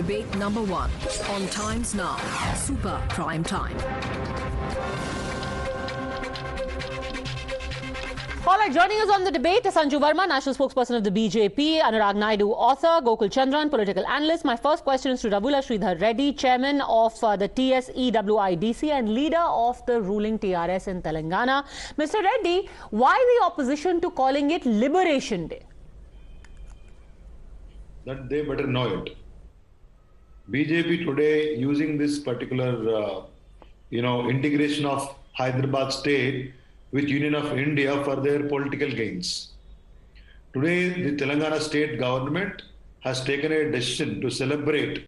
Debate number 1 on Times Now, Super Prime Time. All right, joining us on the debate is Sanju Verma, national spokesperson of the BJP, Anurag Naidu, author, Gokul Chandran, political analyst. My first question is to Ravula Sridhar Reddy, chairman of the TSEWIDC and leader of the ruling TRS in Telangana. Mr. Reddy, why the opposition to calling it Liberation Day? That they better know it. BJP today using this particular, integration of Hyderabad state with Union of India for their political gains. Today, the Telangana state government has taken a decision to celebrate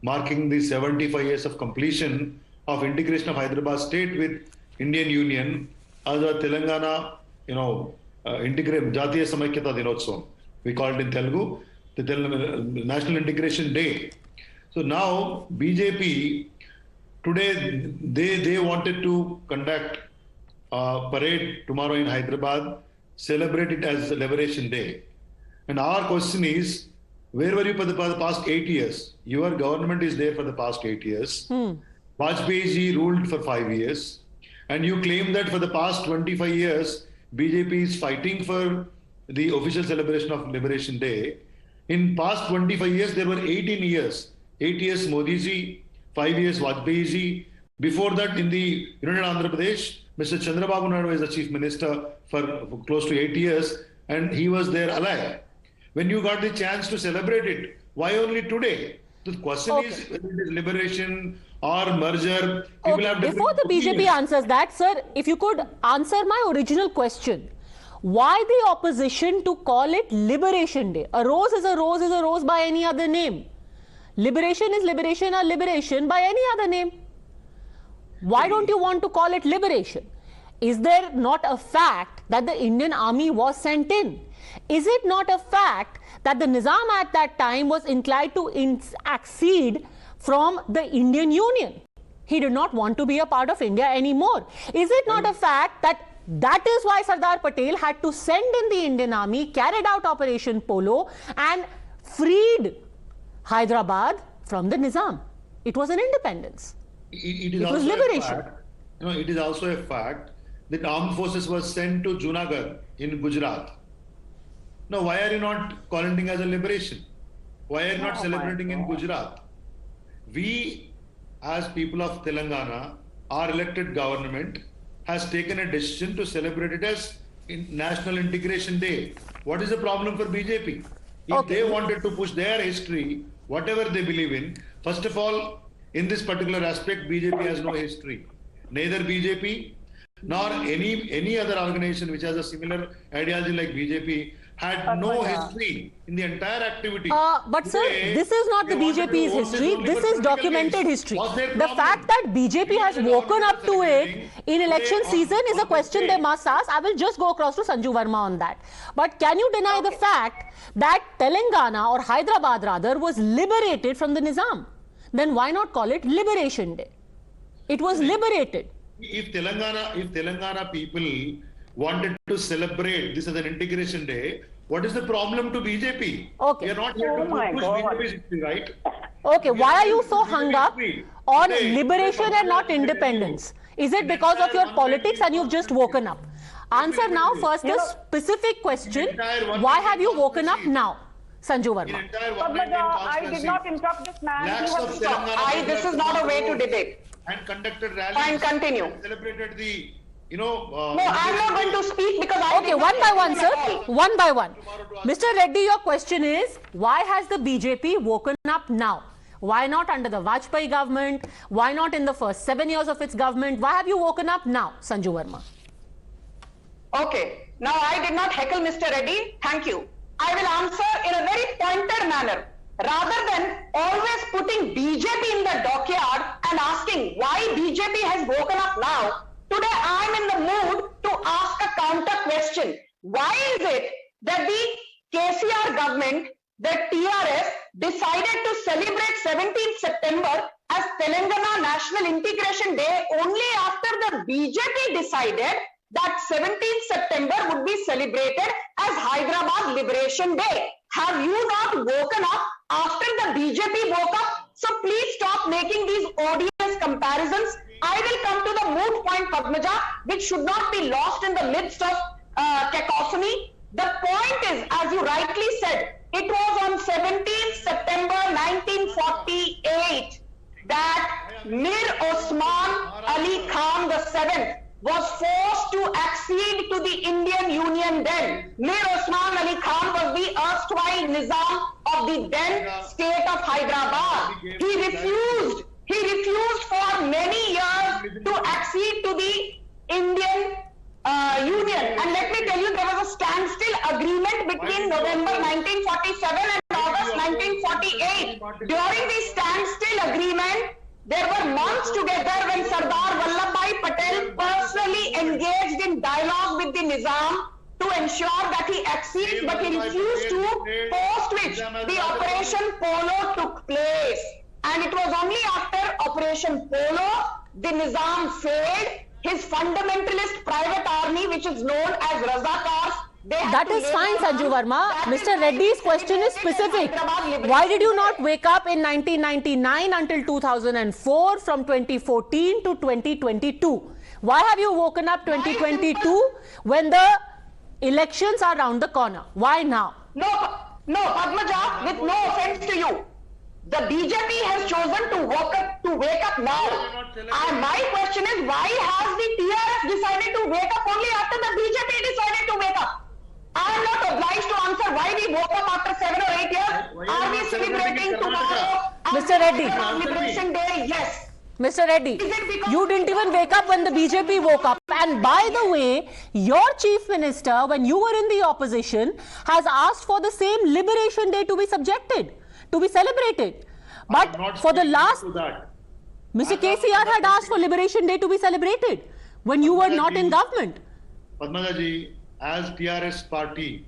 marking the 75 years of completion of integration of Hyderabad state with Indian Union as a Telangana, Jatiya Samaikhyata Dinotsavam. We call it in Telugu, the National Integration Day. So now BJP, today they wanted to conduct parade tomorrow in Hyderabad, celebrate it as Liberation Day. And our question is, where were you for the past 8 years? Your government is there for the past 8 years. Vajpayee ji ruled for 5 years. And you claim that for the past 25 years, BJP is fighting for the official celebration of Liberation Day. In past 25 years, there were 18 years. 8 years Modi ji, 5 years Vajpayee ji. Before that, in the United Andhra Pradesh, Mr. Chandrababu Naidu was the chief minister for close to 8 years, and he was there alive. When you got the chance to celebrate it, why only today? The question is whether it is liberation or merger. Before the BJP answers that, sir, if you could answer my original question. Why the opposition to call it Liberation Day? A rose is a rose is a rose by any other name. Liberation is liberation or liberation by any other name. Why don't you want to call it liberation? Is there not a fact that the Indian army was sent in? Is it not a fact that the Nizam at that time was inclined to accede from the Indian Union? He did not want to be a part of India anymore. Is it not a fact that is why Sardar Patel had to send in the Indian army, carried out Operation Polo and freed Hyderabad from the Nizam? It was an independence. It was liberation. It is also a fact that armed forces were sent to Junagadh in Gujarat. Now, why are you not calling it as a liberation? Why are you not celebrating in Gujarat? We, as people of Telangana, our elected government has taken a decision to celebrate it as National Integration Day. What is the problem for BJP? If they wanted to push their history, whatever they believe in, first of all, in this particular aspect, BJP has no history. Neither BJP nor any other organization which has a similar ideology like BJP had no history in the entire activity. But sir, this is not the BJP's history. This is documented history. The fact that BJP has woken up to it in election season is a question they must ask. I will just go across to Sanju Verma on that. But can you deny the fact that Telangana, or Hyderabad rather, was liberated from the Nizam? Then why not call it Liberation Day? It was liberated. If Telangana people wanted to celebrate this as an integration day, what is the problem to BJP? Okay. We are not here to push BJP's history, right? Okay, why are you so hung up on liberation and not independence? Is it because of your politics and you've just woken up? Answer now first the specific question. Why have you woken up now? Sanju Verma. Padmaja, I did not interrupt this man. This is not a way to debate. And conducted rallies. Fine, continue. Celebrated the, No, I'm not going to speak because I. Okay, one by one, sir. One by one. Mr. Reddy, your question is, why has the BJP woken up now? Why not under the Vajpayee government? Why not in the first 7 years of its government? Why have you woken up now, Sanju Verma? Okay. Now, I did not heckle Mr. Reddy. Thank you. I will answer in a very pointed manner. Rather than always putting BJP in the dockyard and asking why BJP has woken up now, today I am in the mood to ask a counter question. Why is it that the KCR government, the TRS, decided to celebrate 17th September as Telangana National Integration Day only after the BJP decided that 17th September would be celebrated as Hyderabad Liberation Day? Have you not woken up after the BJP woke up? So please stop making these odious comparisons. I will come to the moot point, Padmaja, which should not be lost in the midst of cacophony. The point is, as you rightly said, it was on 17th September 1948 that Mir Osman Ali Khan VII was forced to accede to the Indian Union then. Mir Osman Ali Khan was the erstwhile Nizam of the then state of Hyderabad. He refused for many years to accede to the Indian Union. And let me tell you, there was a standstill agreement between November 1947 and August 1948. During the standstill agreement, there were months together when Sardar Vallabhbhai Patel personally engaged in dialogue with the Nizam to ensure that he accedes, but he refused to, post which the Operation Polo took place. And it was only after Operation Polo the Nizam failed. His fundamentalist private army, which is known as Razakars, that is fine, Sanju Verma. Mr. Reddy's question is specific. Why did you not wake up in 1999 until 2004, from 2014 to 2022? Why have you woken up 2022 when the elections are round the corner? Why now? No, Padmaja, with no offense to you, the BJP has chosen to wake up now. And my question is, why has the TRS decided to wake up only after the BJP decided to wake up? I am not obliged to answer why we woke up after 7 or 8 years. Are we celebrating tomorrow? Mr. Reddy. Liberation Day? Yes. Mr. Reddy, you didn't even wake up when the BJP woke up. And by the way, your chief minister, when you were in the opposition, has asked for the same Liberation Day to be subjected, to be celebrated. But for the last, Mr. KCR had asked for Liberation Day to be celebrated when you were not in government. Padmaja ji, as TRS party,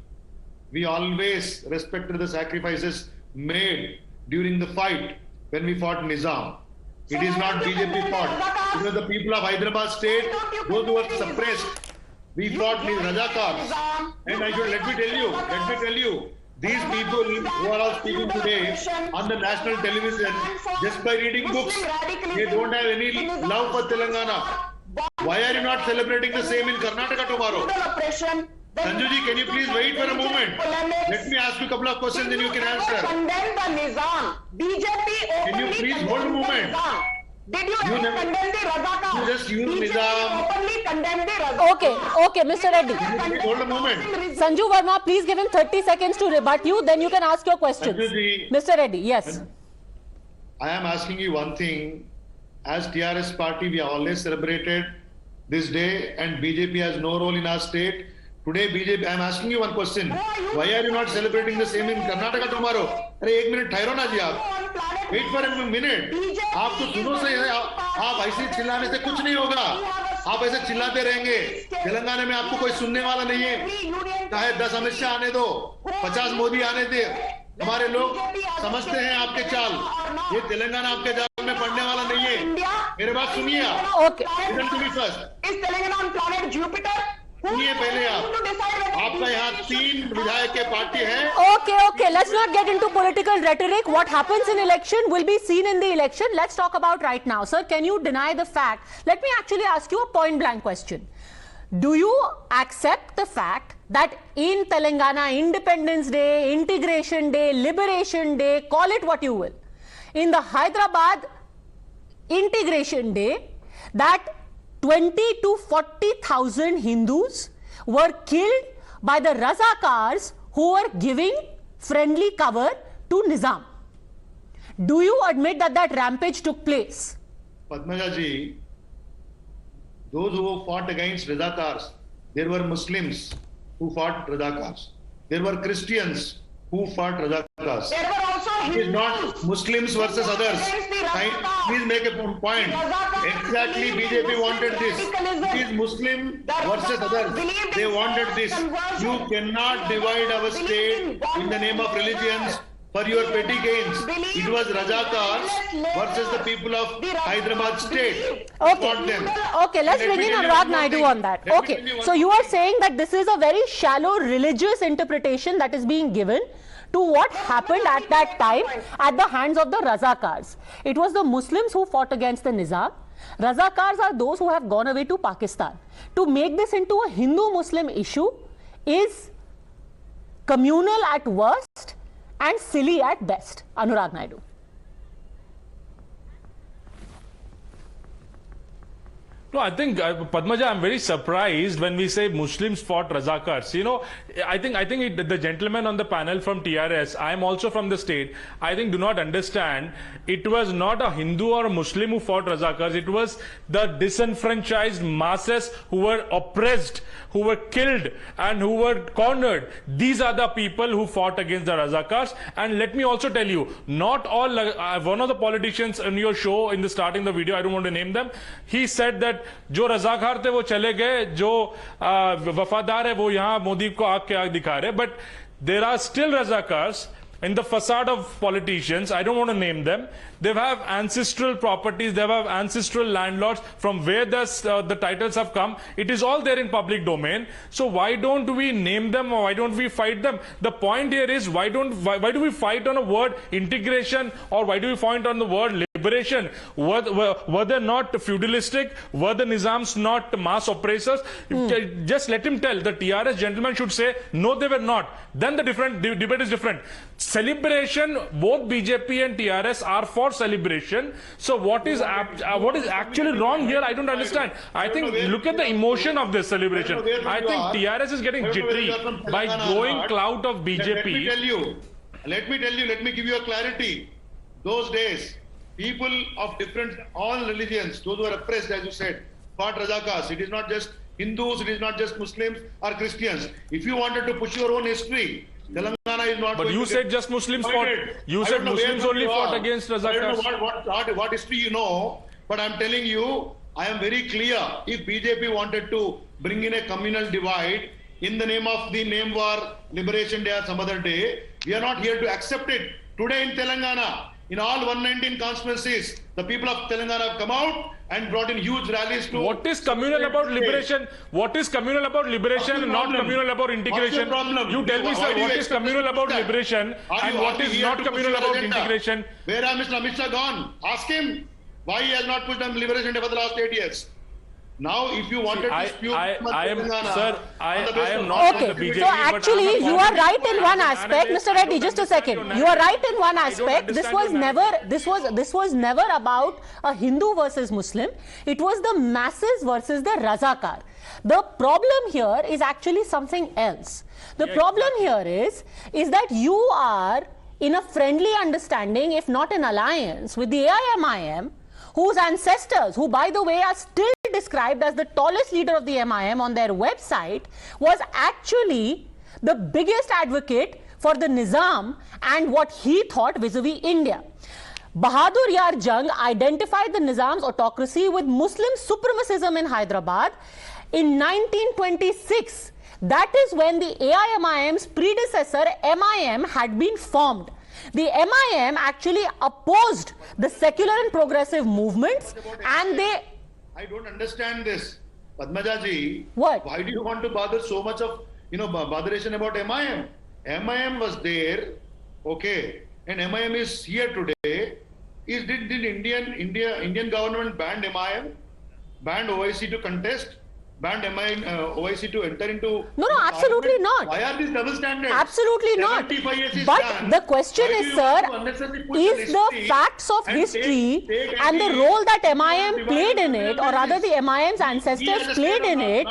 we always respected the sacrifices made during the fight when we fought Nizam. It is not BJP fought. It was the people of Hyderabad state, those who were suppressed. We fought Razakars. And let me tell you, these people who are all speaking today on the national television, just by reading books, they don't have any love for Telangana. Why are you not celebrating the same in Karnataka tomorrow? Sanju ji, can you please wait for a moment? Let me ask you a couple of questions and you can answer. Can you please hold a moment? Did you ever condemn the Razakars? You just use Nizam. Openly condemn the Razakars. Okay, Mr. Reddy. Please hold a moment. Sanju Verma, please give him 30 seconds to rebut you, then you can ask your questions. Mr. Reddy, yes. I am asking you one thing. As TRS party, we have always celebrated this day and BJP has no role in our state. Today, BJP, I am asking you one question. Why are you not celebrating the same in Karnataka tomorrow? Arey, 1 minute, ठहरो ना जी आप. Wait for a minute. आप तो सुनो से आप ऐसे चिल्लाने से कुछ नहीं होगा. आप ऐसे चिल्लाते रहेंगे. तेलंगाना में आपको कोई सुनने वाला नहीं है. चाहे 10 अमित शाह आने दो, 50 मोदी आने दे. हमारे लोग समझते हैं आपके चाल. ये तेलंगाना आपके जाल में पड़ने वाला नहीं है. मेरे बात सुनिए आप. Okay. Listen to me first. Is Telangana on planet Jupiter? सुनिए पहले आपका यहाँ 3 विधायक के पार्टी है. Okay, let's not get into political rhetoric. What happens in election will be seen in the election. Let's talk about right now. Sir, can you deny the fact? Let me actually ask you a point blank question. Do you accept the fact that in Telangana, Independence Day, Integration Day, Liberation Day, call it what you will, in the Hyderabad Integration Day, that 20 to 40,000 Hindus were killed by the Razakars who were giving friendly cover to Nizam? Do you admit that that rampage took place? Padmaja ji, those who fought against Razakars, there were Muslims who fought Razakars. There were Christians who fought Razakars. There were also Hindus. It is not Muslims versus others. Please make a point. Exactly, BJP wanted this. It is Muslim versus others. They wanted this. You cannot divide our state in the name of religions for your petty gains. It was Razakars versus the people of Hyderabad state. Okay, let's bring in Anurag Naidu on that. Okay, so you are saying that this is a very shallow religious interpretation that is being given to what happened at that time at the hands of the Razakars. It was the Muslims who fought against the Nizam. Razakars are those who have gone away to Pakistan. To make this into a Hindu-Muslim issue is communal at worst and silly at best. Anurag Naidu. No, I think, Padmaja, I'm very surprised when we say Muslims fought Razakars. You know, I think the gentleman on the panel from TRS, I'm also from the state, I think do not understand, it was not a Hindu or a Muslim who fought Razakars, it was the disenfranchised masses who were oppressed, who were killed and who were cornered. These are the people who fought against the Razakars. And let me also tell you, not all, one of the politicians in your show, in the starting the video, I don't want to name them, he said that जो रजाकार थे वो चले गए, जो वफादार है वो यहाँ मोदी को आग के आग दिखा रहे. But there are still Razakars in the facade of politicians. I don't want to name them. They have ancestral properties, they have ancestral landlords from where the titles have come. It is all there in public domain. So why don't we name them, or why don't we fight them? The point here is, why do we fight on a word integration, or why do we fight on the word liberation? Were they not feudalistic? Were the Nizams not mass oppressors? Just let him tell. The TRS gentleman should say, no, they were not. Then the debate is different. Celebration, both BJP and TRS are for celebration. So what is actually wrong here? I don't understand. I think, look at the emotion of this celebration. I think TRS is getting jittery by growing clout of BJP. Let me give you a clarity. Those days, people of different, all religions, those who are oppressed, as you said, fought Razakars. It is not just Hindus, it is not just Muslims or Christians. If you wanted to push your own history, Telangana is not. But you said just Muslims fought. You said Muslims only fought against Razakars. I don't know what history you know, but I'm telling you, I am very clear. If BJP wanted to bring in a communal divide in the name of the name war, Liberation Day or some other day, we are not here to accept it. Today in Telangana, in all 119 constituencies, the people of Telangana have come out and brought in huge rallies to... What is communal about liberation? What is communal about liberation and not communal about integration? You tell me, sir, what is communal about liberation and what is not communal about integration? Where are Mr. Amit Shah gone? Ask him why he has not pushed on Liberation Day for the last 8 years. Now, if you wanted to spew... I am not from the BJP. So actually, you are right in one aspect, Mr. Reddy. Just a second. You are right in one aspect. This was never about a Hindu versus Muslim. It was the masses versus the Razakar. The problem here is actually something else. The problem here is that you are in a friendly understanding, if not an alliance, with the AIMIM, whose ancestors, who by the way are still described as the tallest leader of the MIM on their website, was actually the biggest advocate for the Nizam and what he thought vis-a-vis India. Bahadur Yar Jang identified the Nizam's autocracy with Muslim supremacism in Hyderabad in 1926. That is when the AIMIM's predecessor MIM had been formed. The MIM actually opposed the secular and progressive movements, and they... I don't understand this. Padmaja ji, what? Why do you want to bother so much of, botheration about MIM? MIM was there, okay, and MIM is here today. Did Indian government ban MIM? Banned OIC to contest? Banned OIC to enter into... No, absolutely not. Why are these double standards? Absolutely not. But the question is, sir, is the facts of history and the role that MIM played in it, or rather the MIM's ancestors played in it,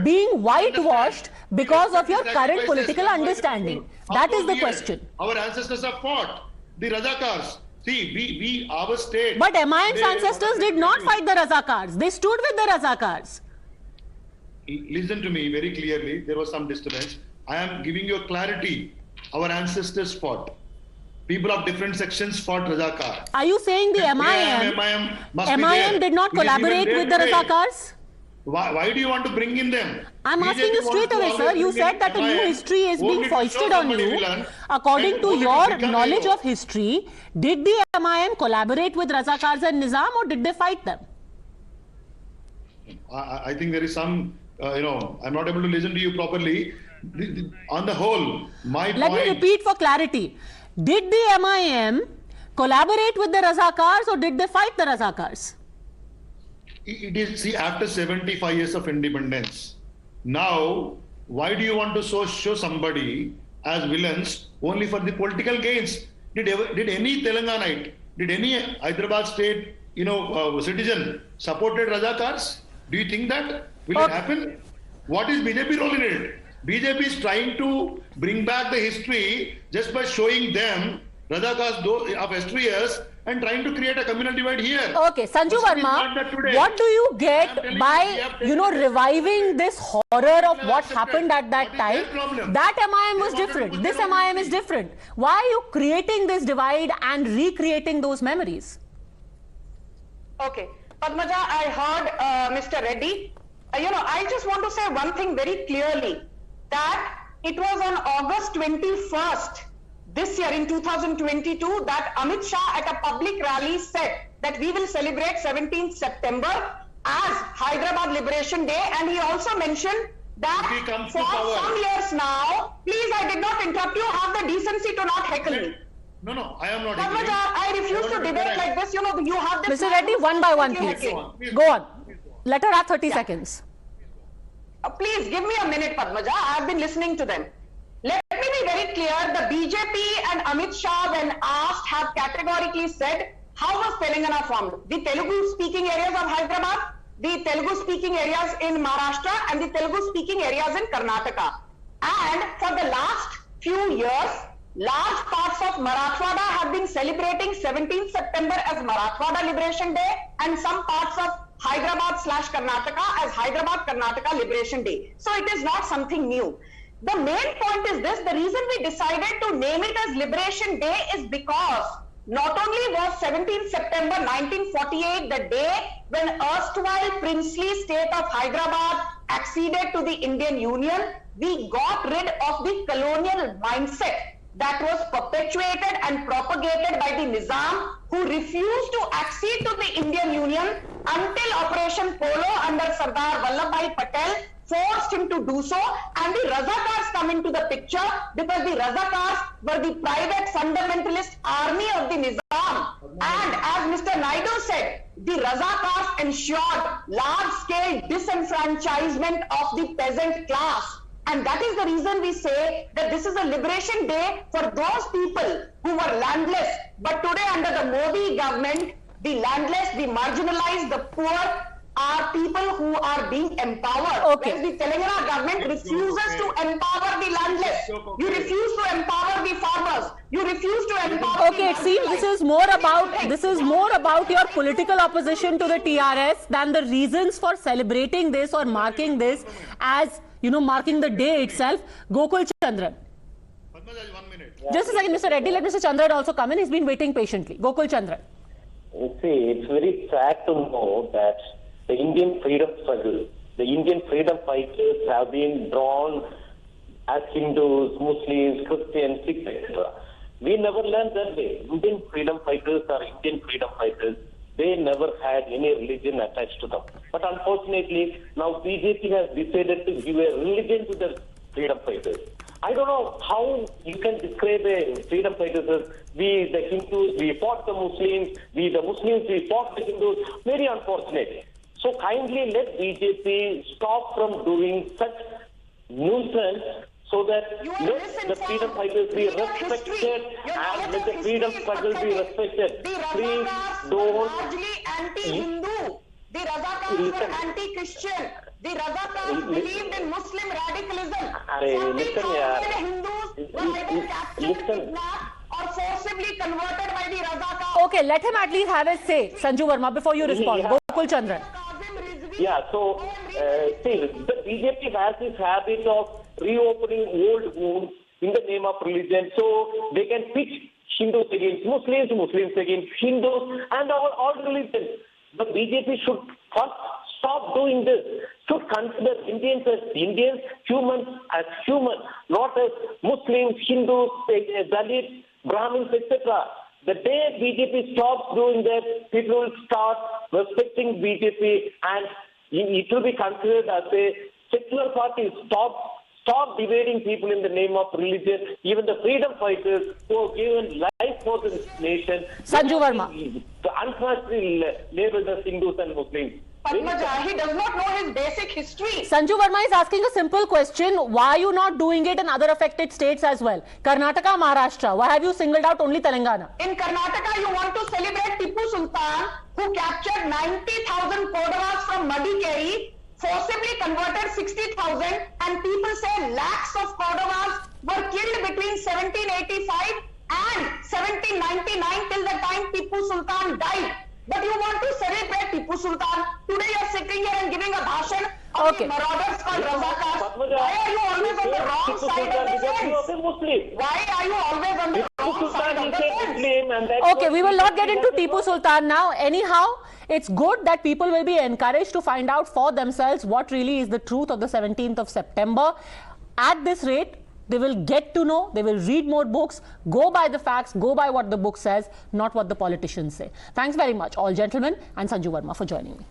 being whitewashed because of your current political understanding? That is the question. Our ancestors have fought the Razakars. See, our state... But MIM's ancestors did not fight the Razakars. They stood with the Razakars. Listen to me very clearly. There was some disturbance. I am giving you a clarity. Our ancestors fought. People of different sections fought Razakar. Are you saying the MIM did not collaborate with the Razakars? Why do you want to bring in them? I'm asking you straight away, sir. You said that a new history is being foisted on you. According to your knowledge of history, did the MIM collaborate with Razakars and Nizam, or did they fight them? I think there is some... I'm not able to listen to you properly. On the whole, my Let point... me repeat for clarity. Did the MIM collaborate with the Razakars or did they fight the Razakars? It is, see, after 75 years of independence, now, why do you want to show somebody as villains only for the political gains? Did any Telanganite, did any Hyderabad state, citizen supported Razakars? Do you think that will it happen? What is BJP role in it? BJP is trying to bring back the history just by showing them Razakars of history years and trying to create a communal divide here. Okay, Sanju Verma, what do you get by, reviving this horror of what happened at that time? That MIM was different. This MIM is different. Why are you creating this divide and recreating those memories? Okay. Padmaja, I heard Mr. Reddy. I just want to say one thing very clearly, that it was on August 21st, this year in 2022, that Amit Shah at a public rally said that we will celebrate 17th September as Hyderabad Liberation Day, and he also mentioned that for some years now, please, I did not interrupt you, have the decency to not heckle me. No, I am not. Padmaja, I refuse to debate like this. You have this. Mr. Reddy, one by one, please. Go on. Let her have 30 seconds. Please give me a minute, Padmaja. I have been listening to them. Let me be very clear. The BJP and Amit Shah, when asked, have categorically said, how was Telangana formed? The Telugu-speaking areas of Hyderabad, the Telugu-speaking areas in Maharashtra, and the Telugu-speaking areas in Karnataka. And for the last few years, large parts of Marathwada have been celebrating 17th September as Marathwada Liberation Day, and some parts of Hyderabad/Karnataka as Hyderabad-Karnataka Liberation Day. So it is not something new. The main point is this: the reason we decided to name it as Liberation Day is because not only was 17th September 1948 the day when erstwhile princely state of Hyderabad acceded to the Indian Union, we got rid of the colonial mindset that was perpetuated and propagated by the Nizam, who refused to accede to the Indian Union until Operation Polo under Sardar Vallabhbhai Patel forced him to do so, and the Razakars come into the picture because the Razakars were the private fundamentalist army of the Nizam. And as Mr. Naidu said, the Razakars ensured large-scale disenfranchisement of the peasant class. And that is the reason we say that this is a liberation day for those people who were landless. But today, under the Modi government, the landless, the marginalized, the poor are people who are being empowered. Okay. Whereas the Telangana government refuses to empower the landless. You refuse to empower the farmers. You refuse to empower Okay, it seems this is more about your political opposition to the TRS than the reasons for celebrating this or marking this as, marking the day itself. Gokul Chandran. Just a second, Mr. Reddy, let Mr. Chandran also come in. He's been waiting patiently. Gokul Chandran. You see, it's very sad to know that the Indian freedom struggle, the Indian freedom fighters have been drawn as Hindus, Muslims, Christians, etc. We never learned that way. Indian freedom fighters are Indian freedom fighters. They never had any religion attached to them. But unfortunately, now BJP has decided to give a religion to the freedom fighters. I don't know how you can describe a freedom fighters as we the Hindus, we fought the Muslims, we the Muslims, we fought the Hindus. Very unfortunate. So kindly let BJP stop from doing such nuisance so that let the freedom fighters be respected and let the freedom struggle be respected. Please don't. Largely anti-Hindu. The Razakars were anti-Christian. The Razakars believed in Muslim radicalism. 40,000 Hindus were either captured, kidnapped, or forcibly converted by the Razakars. Okay, let him at least have a say, Sanju Verma, before you respond. Gokul Chandran. Yeah, so see, the BJP has this habit of reopening old wounds in the name of religion, so they can pitch Hindus against Muslims, Muslims against Hindus, and all religions. The BJP should first stop doing this. Should consider Indians as Indians, humans as humans, not as Muslims, Hindus, Dalits, Brahmins, etc. The day BJP stops doing that, people will start respecting BJP and it will be considered as a secular party. Stop Stop dividing people in the name of religion. Even the freedom fighters who have given life for this nation. Sanju Verma. Unfortunately labeled as Hindus and Muslims. Padmaja, he does not know his basic history. Sanju Verma is asking a simple question. Why are you not doing it in other affected states as well? Karnataka, Maharashtra. Why have you singled out only Telangana? In Karnataka, you want to celebrate Tipu Sultan, who captured 90,000 Kodavas from Madikeri, forcibly converted 60,000, and people say lakhs of Kodavas were killed between 1785 and 1799 till the time Tipu Sultan died. But you want to celebrate Tipu Sultan. Today you are sitting here and giving a bhashan of the marauders called Razakars. Why are you always on the wrong side of the fence? Why are you always on the wrong side of the fence? Okay, we will not get into Tipu Sultan now. Anyhow, it's good that people will be encouraged to find out for themselves what really is the truth of the 17th of September. At this rate, they will get to know, they will read more books, go by the facts, go by what the book says, not what the politicians say. Thanks very much, all gentlemen, and Sanju Verma for joining me.